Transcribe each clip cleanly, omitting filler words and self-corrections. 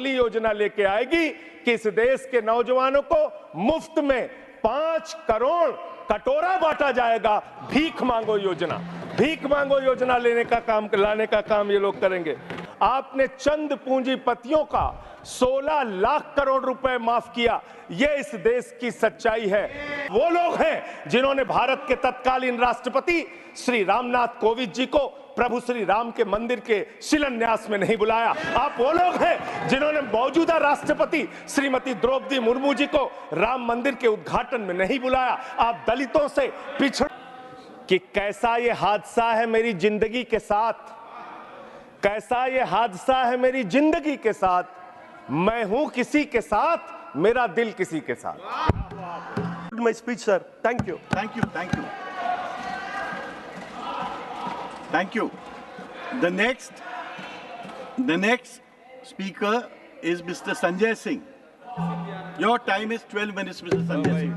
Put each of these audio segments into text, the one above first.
योजना लेके आएगी कि इस देश के नौजवानों को मुफ्त में 5 करोड़ कटोरा बांटा जाएगा। भीख मांगो योजना, भीख मांगो योजना लाने का काम ये लोग करेंगे। आपने चंद पूंजीपतियों का 16 लाख करोड़ रुपए माफ किया। ये इस देश की सच्चाई है। वो लोग हैं जिन्होंने भारत के तत्कालीन राष्ट्रपति श्री रामनाथ कोविंद जी को प्रभु श्री राम के मंदिर के शिलान्यास में नहीं बुलाया। आप वो लोग हैं जिन्होंने मौजूदा राष्ट्रपति श्रीमती द्रौपदी मुर्मू जी को राम मंदिर के उद्घाटन में नहीं बुलाया। आप दलितों से पिछड़ कि कैसा ये हादसा है मेरी जिंदगी के साथ, कैसा ये हादसा है मेरी जिंदगी के साथ, मैं हूं किसी के साथ, मेरा दिल किसी के साथ। My speech sir, thank you. Thank you, thank you. Thank you. The next speaker is Mr. Sanjay Singh. Your time is 12 minutes, Mr. Sanjay Singh.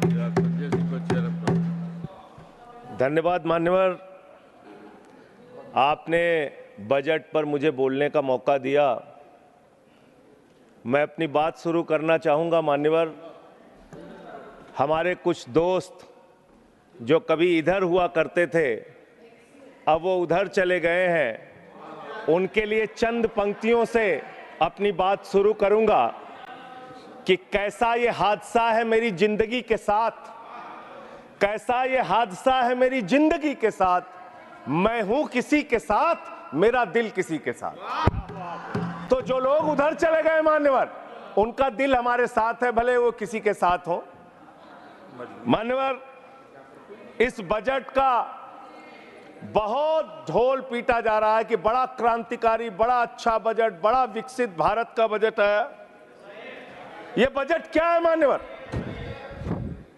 धन्यवाद मान्यवर, आपने बजट पर मुझे बोलने का मौका दिया। मैं अपनी बात शुरू करना चाहूँगा मान्यवर। हमारे कुछ दोस्त जो कभी इधर हुआ करते थे, अब वो उधर चले गए हैं। उनके लिए चंद पंक्तियों से अपनी बात शुरू करूँगा कि कैसा ये हादसा है मेरी जिंदगी के साथ, कैसा ये हादसा है मेरी जिंदगी के साथ, मैं हूं किसी के साथ, मेरा दिल किसी के साथ। तो जो लोग उधर चले गए मान्यवर, उनका दिल हमारे साथ है, भले वो किसी के साथ हो। मान्यवर, इस बजट का बहुत ढोल पीटा जा रहा है कि बड़ा क्रांतिकारी, बड़ा अच्छा बजट, बड़ा विकसित भारत का बजट है। यह बजट क्या है मान्यवर?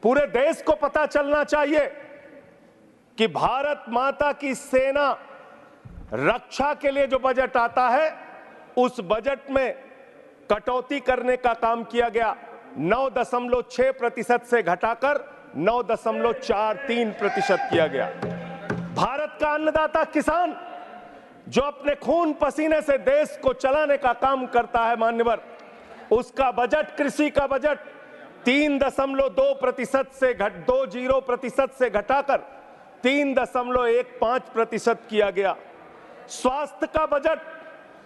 पूरे देश को पता चलना चाहिए कि भारत माता की सेना रक्षा के लिए जो बजट आता है, उस बजट में कटौती करने का काम किया गया। 9.6% से घटाकर 9.43% किया गया। भारत का अन्नदाता किसान जो अपने खून पसीने से देश को चलाने का काम करता है मान्यवर, उसका बजट, कृषि का बजट 3.2% से 20% से घटाकर 3.15% किया गया। स्वास्थ्य का बजट,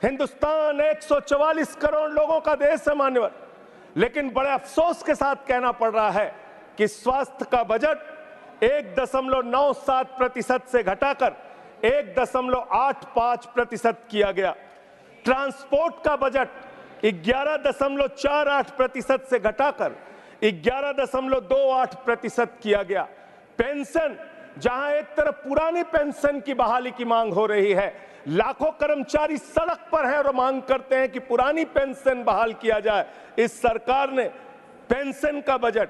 हिंदुस्तान 144 करोड़ लोगों का देश है मान्यवर, लेकिन बड़े अफसोस के साथ कहना पड़ रहा है कि स्वास्थ्य का बजट 1.97% से घटाकर 1.85% किया गया। ट्रांसपोर्ट का बजट 11.48% से घटाकर 11.28% किया गया। पेंशन, जहां एक तरफ पुरानी पेंशन की बहाली की मांग हो रही है, लाखों कर्मचारी सड़क पर हैं और मांग करते हैं कि पुरानी पेंशन बहाल किया जाए। इस सरकार ने पेंशन का बजट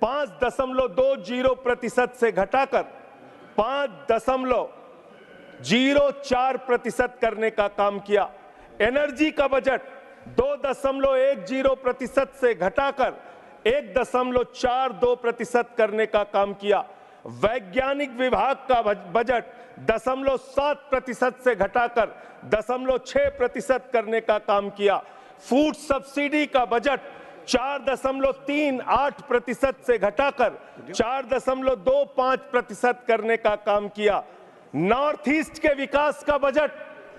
5.20% से घटाकर 5.04% करने का काम किया। एनर्जी का बजट 2.10% से घटाकर 1.42% करने का काम किया। वैज्ञानिक विभाग का बजट 0.7% से घटाकर 0.6% करने का काम किया। फूड सब्सिडी का बजट 4.38% से घटाकर 4.25% करने का काम किया। नॉर्थ ईस्ट के विकास का बजट,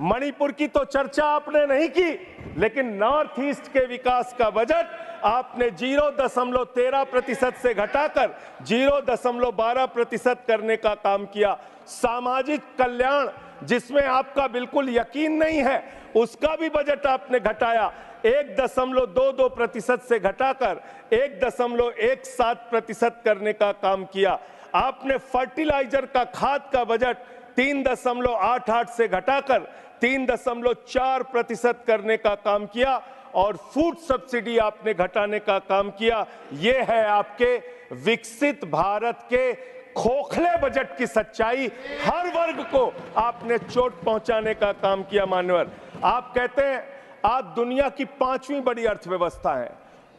मणिपुर की तो चर्चा आपने नहीं की, लेकिन नॉर्थ ईस्ट के विकास का बजट आपने 0.13% से घटाकर 0.12% करने का काम किया। सामाजिक कल्याण, जिसमें आपका बिल्कुल यकीन नहीं है, उसका भी बजट आपने घटाया। 1.22% से घटाकर 1.17% करने का काम किया। आपने फर्टिलाइजर का, खाद का बजट 3.88 से घटाकर 3.4% करने का काम किया और फूड सब्सिडी आपने घटाने का काम किया। ये है आपके विकसित भारत के खोखले बजट की सच्चाई। हर वर्ग को आपने चोट पहुंचाने का काम किया मान्यवर। आप कहते हैं आप दुनिया की 5वीं बड़ी अर्थव्यवस्था है,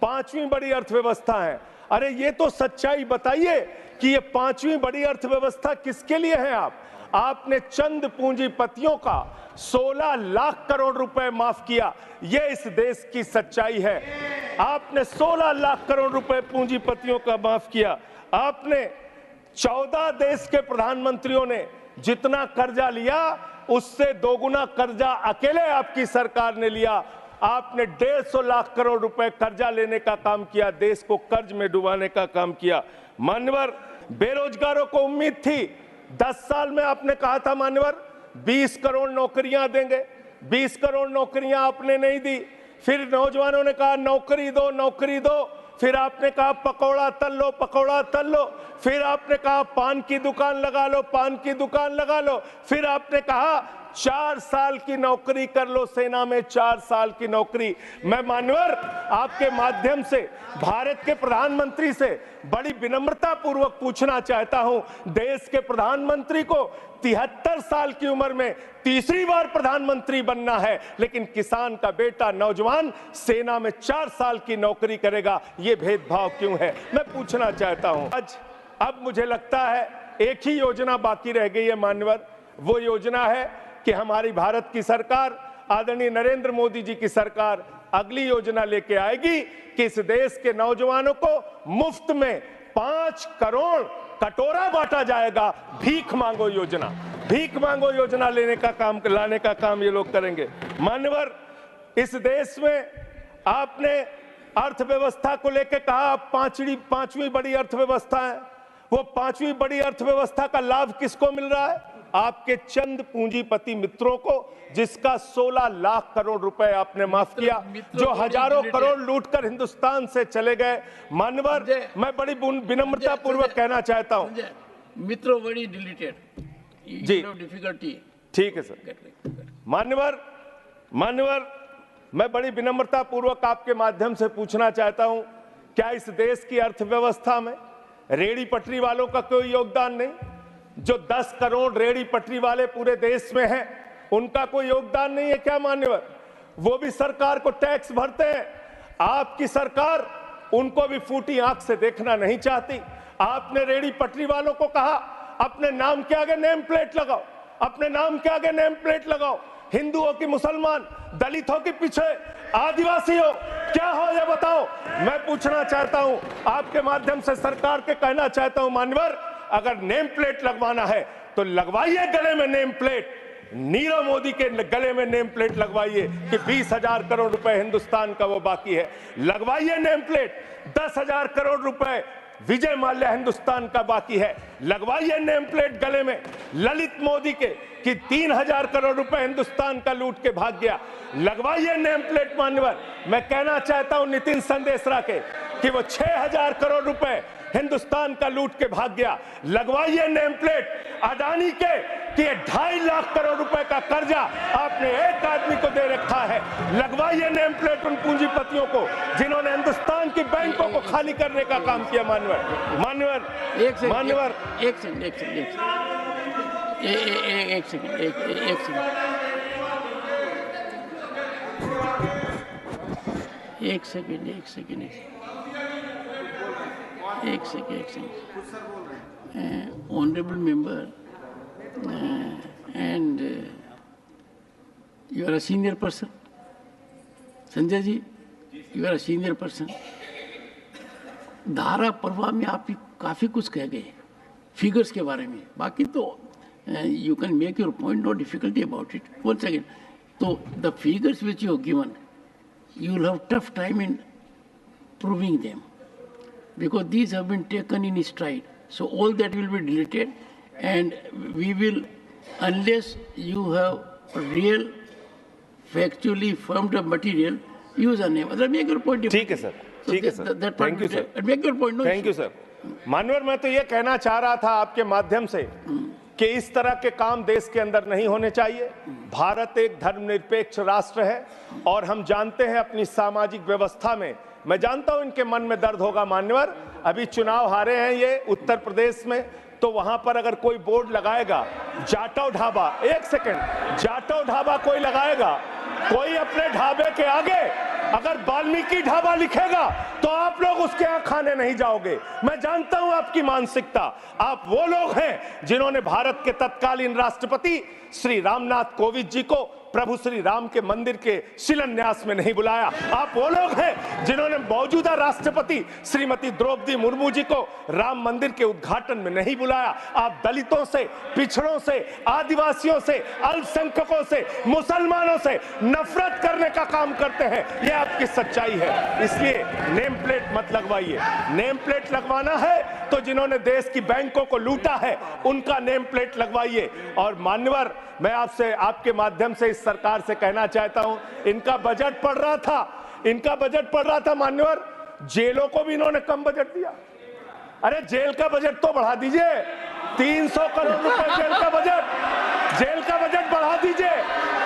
5वीं बड़ी अर्थव्यवस्था है। अरे ये तो सच्चाई बताइए कि ये 5वीं बड़ी अर्थव्यवस्था किसके लिए है? आपने चंद पूंजीपतियों का 16 लाख करोड़ रुपए माफ किया। यह इस देश की सच्चाई है। आपने 16 लाख करोड़ रुपए पूंजीपतियों का माफ किया। आपने 14 देश के प्रधानमंत्रियों ने जितना कर्जा लिया उससे दोगुना कर्जा अकेले आपकी सरकार ने लिया। आपने 150 लाख करोड़ रुपए कर्जा लेने का काम किया, देश को कर्ज में डुबाने का काम किया। मान्यवर, बेरोजगारों को उम्मीद थी, 10 साल में आपने कहा था मान्यवर 20 करोड़ नौकरियां देंगे, 20 करोड़ नौकरियां आपने नहीं दी। फिर नौजवानों ने कहा नौकरी दो, नौकरी दो। फिर आपने कहा पकौड़ा तल लो, पकौड़ा तल लो। फिर आपने कहा पान की दुकान लगा लो, पान की दुकान लगा लो। फिर आपने कहा 4 साल की नौकरी कर लो सेना में, 4 साल की नौकरी। मैं मान्यवर आपके माध्यम से भारत के प्रधानमंत्री से बड़ी विनम्रता पूर्वक पूछना चाहता हूं, देश के प्रधानमंत्री को 73 साल की उम्र में तीसरी बार प्रधानमंत्री बनना है, लेकिन किसान का बेटा नौजवान सेना में 4 साल की नौकरी करेगा, यह भेदभाव क्यों है? मैं पूछना चाहता हूं। आज अब मुझे लगता है एक ही योजना बाकी रह गई है मान्यवर, वो योजना है कि हमारी भारत की सरकार, आदरणीय नरेंद्र मोदी जी की सरकार अगली योजना लेके आएगी कि इस देश के नौजवानों को मुफ्त में 5 करोड़ कटोरा बांटा जाएगा। भीख मांगो योजना, भीख मांगो योजना लाने का काम ये लोग करेंगे। मान्यवर, इस देश में आपने अर्थव्यवस्था को लेकर कहा पांचवी बड़ी अर्थव्यवस्था है। वो 5वीं बड़ी अर्थव्यवस्था का लाभ किसको मिल रहा है? आपके चंद पूंजीपति मित्रों को, जिसका 16 लाख करोड़ रुपए आपने माफ किया, जो हजारों करोड़ लूटकर हिंदुस्तान से चले गए। मान्यवर, मैं बड़ी विनम्रता पूर्वक कहना चाहता हूं, मित्रों बड़ी डिलीटेड जी, डिफिकल्टी। ठीक है सर। मान्यवर, मैं बड़ी विनम्रता पूर्वक आपके माध्यम से पूछना चाहता हूं, क्या इस देश की अर्थव्यवस्था में रेहड़ी पटरी वालों का कोई योगदान नहीं? जो 10 करोड़ रेहड़ी पटरी वाले पूरे देश में हैं, उनका कोई योगदान नहीं है क्या मान्यवर? वो भी सरकार को टैक्स भरते हैं। आपकी सरकार उनको भी फूटी आंख से देखना नहीं चाहती। आपने रेहड़ी पटरी वालों को कहा अपने नाम के आगे नेम प्लेट लगाओ, अपने नाम के आगे नेम प्लेट लगाओ। हिंदुओं की, मुसलमान, दलितों के पीछे आदिवासी हो, क्या हो ये बताओ। मैं पूछना चाहता हूं, आपके माध्यम से सरकार के कहना चाहता हूं मान्यवर, अगर नेम प्लेट लगवाना है तो लगवाइए गले में नेम प्लेट। नीरव मोदी के गले में नेम प्लेट लगवाइए कि 20,000 करोड़ रुपए हिंदुस्तान का वो बाकी है, लगवाइए नेम प्लेट। 10,000 करोड़ रुपए विजय माल्या हिंदुस्तान का बाकी है, लगवाइए नेम प्लेट गले में। ललित मोदी के कि 3,000 करोड़ रुपए हिंदुस्तान का लूट के भाग गया, लगवाइए नेम प्लेट मान्यवर। मैं कहना चाहता हूं नितिन संदेशरा के कि वो 6,000 करोड़ रुपए हिंदुस्तान का लूट के भाग गया, लगवाइए नेम प्लेट। अडानी के कि 2.5 लाख करोड़ रुपए का कर्जा आपने एक आदमी को दे रखा है, लगवाइए नेम प्लेट उन पूंजीपतियों को जिन्होंने हिंदुस्तान की बैंकों को खाली करने का काम किया। मान्यवर, एक second. Honorable member, and you are a senior person. Sanjay ji, you are a senior person. धारा प्रवाह में आप काफी कुछ कह गए फिगर्स के बारे में, बाकी तो you can make your point, no difficulty about it. One second. So the figures which you have given, you will have tough time in proving them, because these have been taken in stride. So all that will be deleted, and we will, unless you have real, factually firmed up material, use a name. Otherwise, make your point. ठीक है sir, ठीक है sir, thank you sir, make your point. Thank you sir. मानवर, मैं तो ये कहना चाह रहा था आपके माध्यम से कि इस तरह के काम देश के अंदर नहीं होने चाहिए। भारत एक धर्मनिरपेक्ष राष्ट्र है और हम जानते हैं अपनी सामाजिक व्यवस्था में, मैं जानता हूं इनके मन में दर्द होगा मान्यवर, अभी चुनाव हारे हैं ये उत्तर प्रदेश में, तो वहां पर अगर कोई बोर्ड लगाएगा जाटव ढाबा, एक सेकंड, जाटव ढाबा कोई लगाएगा, कोई अपने ढाबे के आगे अगर वाल्मीकि ढाबा लिखेगा तो आप लोग उसके यहाँ खाने नहीं जाओगे। मैं जानता हूं आपकी मानसिकता। आप वो लोग हैं जिन्होंने भारत के तत्कालीन राष्ट्रपति श्री रामनाथ कोविंद जी को प्रभु श्री राम के मंदिर के शिलान्यास में नहीं बुलाया। आप वो लोग हैं जिन्होंने मौजूदा राष्ट्रपति श्रीमती द्रौपदी मुर्मू जी को राम मंदिर के उद्घाटन में नहीं बुलाया। आप दलितों से, पिछड़ों से, आदिवासियों से, अल्पसंख्यकों से, मुसलमानों से नफरत करने का काम करते हैं। ये आपकी सच्चाई है। इसलिए नेम प्लेट मत लगवाइए। नेम प्लेट लगवाना है तो जिन्होंने देश की बैंकों को लूटा है उनका नेम प्लेट लगवाइए। और मान्यवर, मैं आपसे, आपके माध्यम से इस सरकार से कहना चाहता हूं, इनका बजट पढ़ रहा था मान्यवर, जेलों को भी इन्होंने कम बजट दिया। अरे जेल का बजट तो बढ़ा दीजिए, 300 करोड़ रुपए जेल का बजट बढ़ा दीजिए।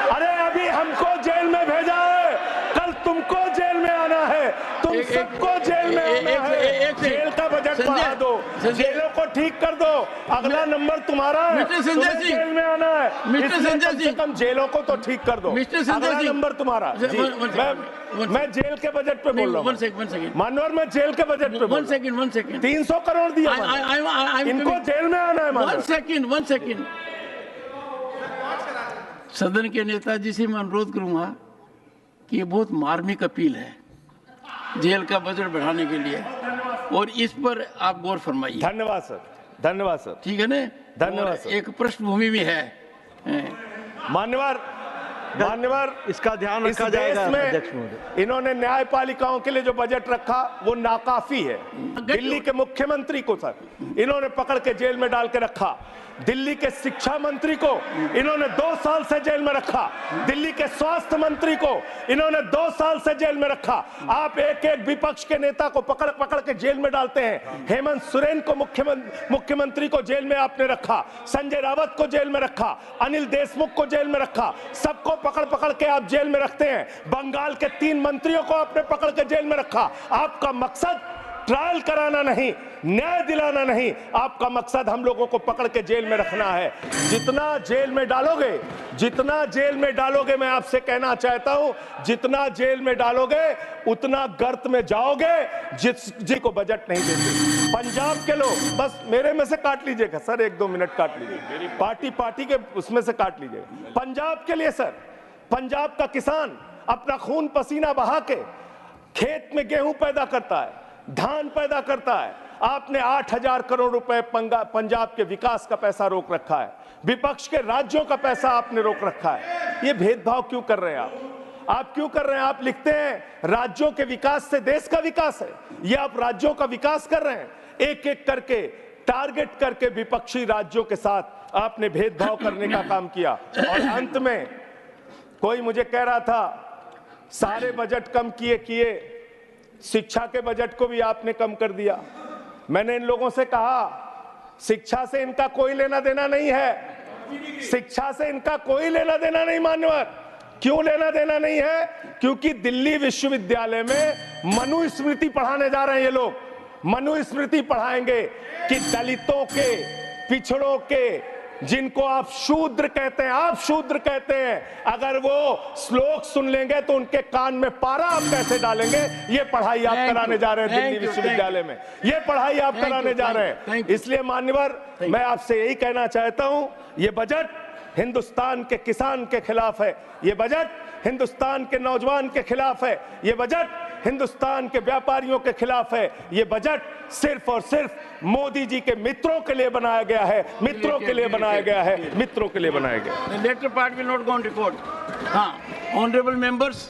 अरे अभी हमको जेल में भेजा है, कल तुमको जेल में आना है, तुम सबको जेल में आना है। जेल का बजट बढ़ा दो, जेलों को ठीक कर दो, अगला नंबर तुम्हारा है, तुम्हें जेल में आना है, इसलिए कम से कम जेलों को तो ठीक कर दो, अगला नंबर तुम्हारा। मैं जेल के बजट पे बोल रहा हूँ मानवर, मैं जेल के बजट पे बोल रहा हूँ। 300 करोड़ दिया, इनको जेल में आना है। वन सेकेंड सदन के नेताजी से मैं अनुरोध करूंगा कि ये बहुत मार्मिक अपील है जेल का बजट बढ़ाने के लिए, और इस पर आप गौर फरमाइए। धन्यवाद सर, धन्यवाद सर। ठीक है ना, धन्यवाद सर। एक पृष्ठभूमि भी है। मान्यवर, इसका ध्यान रखा जाएगा। अध्यक्ष महोदय, इन्होंने न्यायपालिकाओं के लिए जो बजट रखा वो नाकाफी है। दिल्ली के मुख्यमंत्री को सर इन्होंने पकड़ के जेल में डाल के रखा। दिल्ली के शिक्षा मंत्री को इन्होंने 2 साल से जेल में रखा। दिल्ली के स्वास्थ्य मंत्री को इन्होंने 2 साल से जेल में रखा। आप एक एक विपक्ष के नेता को पकड़ पकड़ के जेल में डालते हैं। हेमंत सोरेन को मुख्यमंत्री को जेल में आपने रखा, संजय रावत को जेल में रखा, अनिल देशमुख को जेल में रखा, सबको पकड़ पकड़ के आप जेल में रखते हैं। बंगाल के 3 मंत्रियों को आपने पकड़ के जेल में रखा। आपका मकसद ट्रायल कराना नहीं, न्याय दिलाना नहीं, आपका मकसद हम लोगों को पकड़ के जेल में रखना है। जितना जेल में डालोगे, मैं आपसे कहना चाहता हूं, जितना जेल में डालोगे उतना गर्त में जाओगे जिसको बजट नहीं देते। पंजाब के लोग, बस मेरे में से काट लीजिएगा सर, 1-2 मिनट काट लीजिए, मेरी पार्टी के उसमें से काट लीजिएगा। पंजाब के लिए सर, पंजाब का किसान अपना खून पसीना बहा के खेत में गेहूं पैदा करता है, धान पैदा करता है। आपने 8000 करोड़ रुपए पंजाब के विकास का पैसा रोक रखा है। विपक्ष के राज्यों का पैसा आपने रोक रखा है। ये भेदभाव क्यों कर रहे हैं आप क्यों कर रहे हैं? आप लिखते हैं राज्यों के विकास से देश का विकास है। ये आप राज्यों का विकास कर रहे हैं। एक एक करके टारगेट करके विपक्षी राज्यों के साथ आपने भेदभाव करने का काम किया। और अंत में कोई मुझे कह रहा था सारे बजट कम किए, शिक्षा के बजट को भी आपने कम कर दिया। मैंने इन लोगों से कहा शिक्षा से इनका कोई लेना देना नहीं है, शिक्षा से इनका कोई लेना देना नहीं। मान्यवर, क्यों लेना देना नहीं है? क्योंकि दिल्ली विश्वविद्यालय में मनुस्मृति पढ़ाने जा रहे हैं। ये लोग मनुस्मृति पढ़ाएंगे कि दलितों के, पिछड़ों के, जिनको आप शूद्र कहते हैं, अगर वो श्लोक सुन लेंगे तो उनके कान में पारा आप कैसे डालेंगे? ये पढ़ाई आप कराने जा रहे हैं दिल्ली विश्वविद्यालय में, ये पढ़ाई आप कराने जा रहे हैं। इसलिए मान्यवर, मैं आपसे यही कहना चाहता हूं, ये बजट हिंदुस्तान के किसान के खिलाफ है, ये बजट हिंदुस्तान के नौजवान के खिलाफ है, ये बजट हिंदुस्तान के व्यापारियों के खिलाफ है। ये बजट सिर्फ और सिर्फ मोदी जी के मित्रों के लिए बनाया गया है, मित्रों के लिए बनाया गया है, मित्रों के लिए बनाया गया है। The later part will not go on record. हाँ, honorable members.